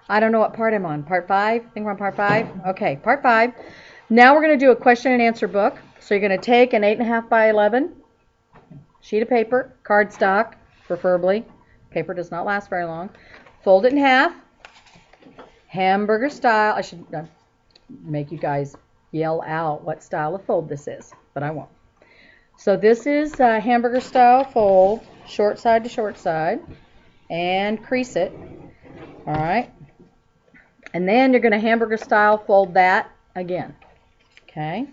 I don't know what part I'm on. Part 5? I think we're on part 5. Okay, part 5. Now we're going to do a question and answer book. So you're going to take an 8.5 by 11 sheet of paper, cardstock, preferably. Paper does not last very long. Fold it in half, hamburger style. I should make you guys yell out what style of fold this is, but I won't. So this is hamburger style fold, short side to short side, and crease it. All right. And then you're going to hamburger style fold that again. Okay.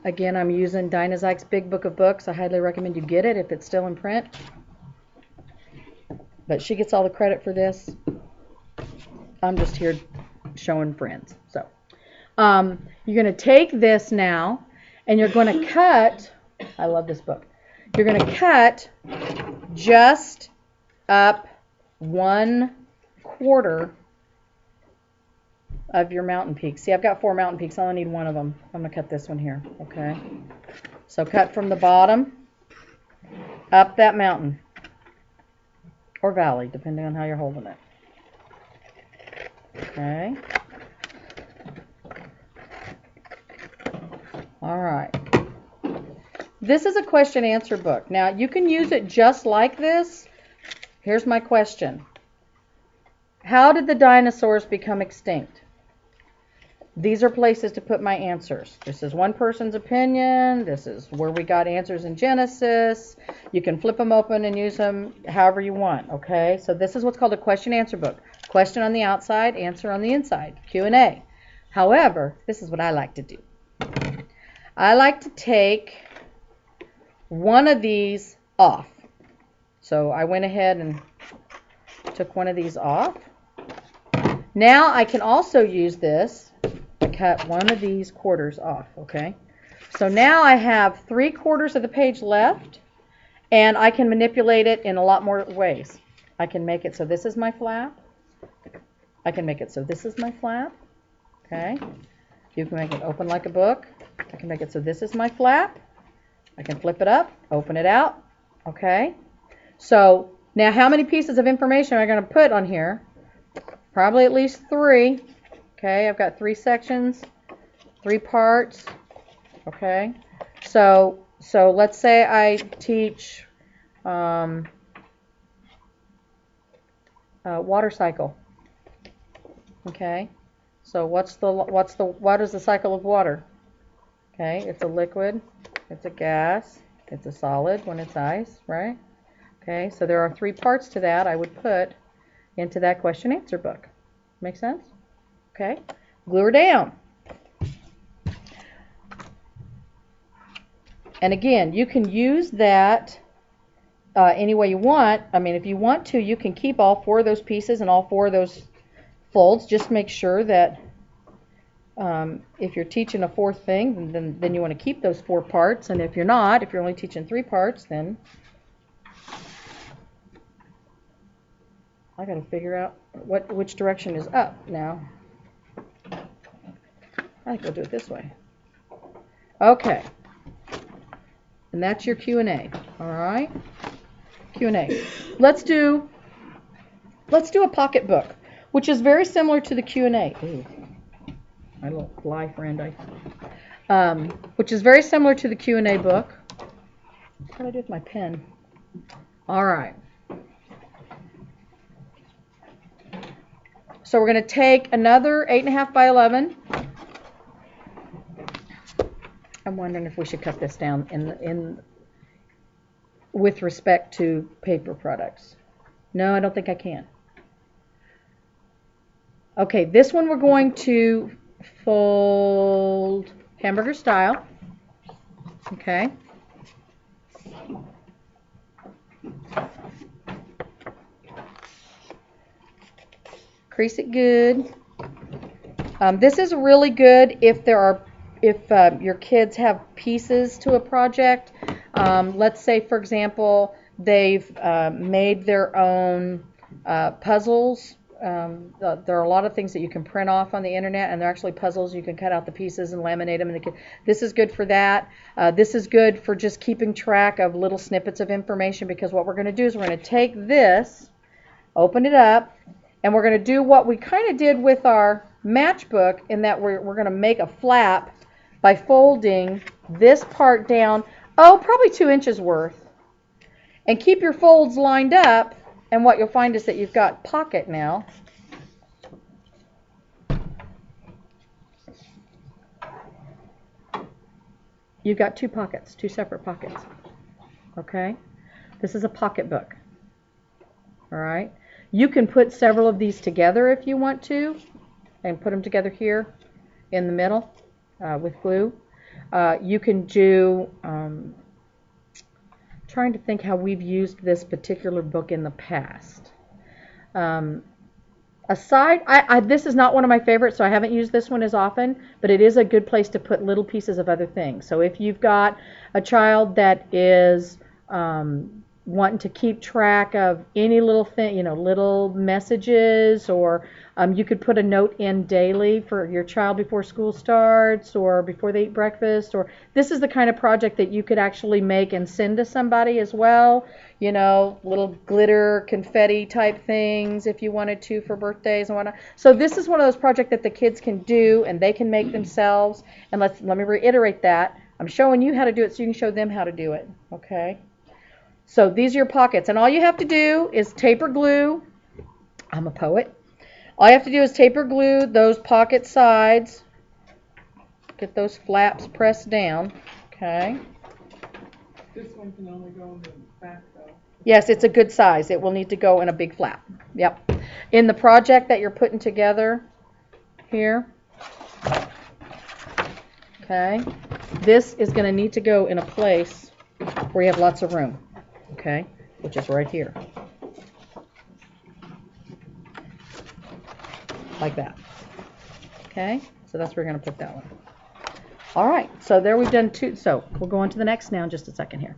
Again, I'm using Dinah Zyke's Big Book of Books. I highly recommend you get it if it's still in print. But she gets all the credit for this. I'm just here showing friends. So you're going to take this now and you're going to cut. I love this book. You're going to cut just up 1/4 of your mountain peaks. See, I've got 4 mountain peaks. I only need one of them. I'm going to cut this one here. Okay. So cut from the bottom up that mountain or valley, depending on how you're holding it. Okay. All right. This is a question answer book. Now, you can use it just like this. Here's my question. How did the dinosaurs become extinct? These are places to put my answers. This is one person's opinion. This is where we got answers in Genesis. You can flip them open and use them however you want, okay? So this is what's called a question answer book. Question on the outside, answer on the inside, Q&A. However, this is what I like to do. I like to take one of these off. So I went ahead and took one of these off. Now I can also use this to cut one of these quarters off, okay? So now I have 3/4 of the page left, and I can manipulate it in a lot more ways. I can make it so this is my flap. I can make it so this is my flap, okay? You can make it open like a book. I can make it so this is my flap. I can flip it up, open it out, okay? So now how many pieces of information am I going to put on here? Probably at least 3. Okay, I've got 3 sections, 3 parts. Okay, so let's say I teach water cycle. Okay, so what is the cycle of water? Okay, it's a liquid, it's a gas, it's a solid when it's ice, right? Okay, so there are 3 parts to that I would put into that question answer book. Make sense? Okay, glue her down. And again, you can use that any way you want. I mean, if you want to, you can keep all 4 of those pieces and all 4 of those folds. Just make sure that if you're teaching a 4th thing, then you want to keep those 4 parts. And if you're not, if you're only teaching 3 parts, then I got to figure out which direction is up now. I think we'll do it this way. Okay. And that's your Q&A. All right. Q&A. Let's do a pocket book, which is very similar to the Q&A. Ooh, my little fly friend, which is very similar to the Q&A book. What do I do with my pen? All right. So we're going to take another 8.5 by 11. I'm wondering if we should cut this down with respect to paper products. No, I don't think I can. Okay, this one we're going to fold hamburger style. Okay. Crease it good. This is really good if your kids have pieces to a project. Let's say, for example, they've made their own puzzles there are a lot of things that you can print off on the internet, and they're actually puzzles. You can cut out the pieces and laminate them. And this is good for that. This is good for just keeping track of little snippets of information, because what we're going to do is we're going to take this, open it up, and we're going to do what we kind of did with our matchbook, in that we're going to make a flap by folding this part down, probably 2 inches worth. And keep your folds lined up, and what you'll find is that you've got pocket now. You've got 2 pockets, 2 separate pockets. Okay? This is a pocket book. All right? You can put several of these together if you want to, and put them together here in the middle with glue. You can do, trying to think how we've used this particular book in the past. This is not one of my favorites, so I haven't used this one as often, but it is a good place to put little pieces of other things. So if you've got a child that is wanting to keep track of any little thing, little messages, or you could put a note in daily for your child before school starts or before they eat breakfast, or this is the kind of project that you could actually make and send to somebody as well. Little glitter, confetti type things if you wanted to for birthdays and whatnot. So this is one of those projects that the kids can do and they can make themselves. And let me reiterate that. I'm showing you how to do it so you can show them how to do it. Okay? So these are your pockets. And all you have to do is tape or glue. I'm a poet. All you have to do is tape or glue those pocket sides. Get those flaps pressed down. Okay? This one can only go in the back, though. Yes, it's a good size. It will need to go in a big flap. Yep. In the project that you're putting together here, okay, this is going to need to go in a place where you have lots of room, okay, which is right here. Like that. Okay, so that's where we're going to put that one. All right, so there we've done 2. So we'll go on to the next now in just a second here.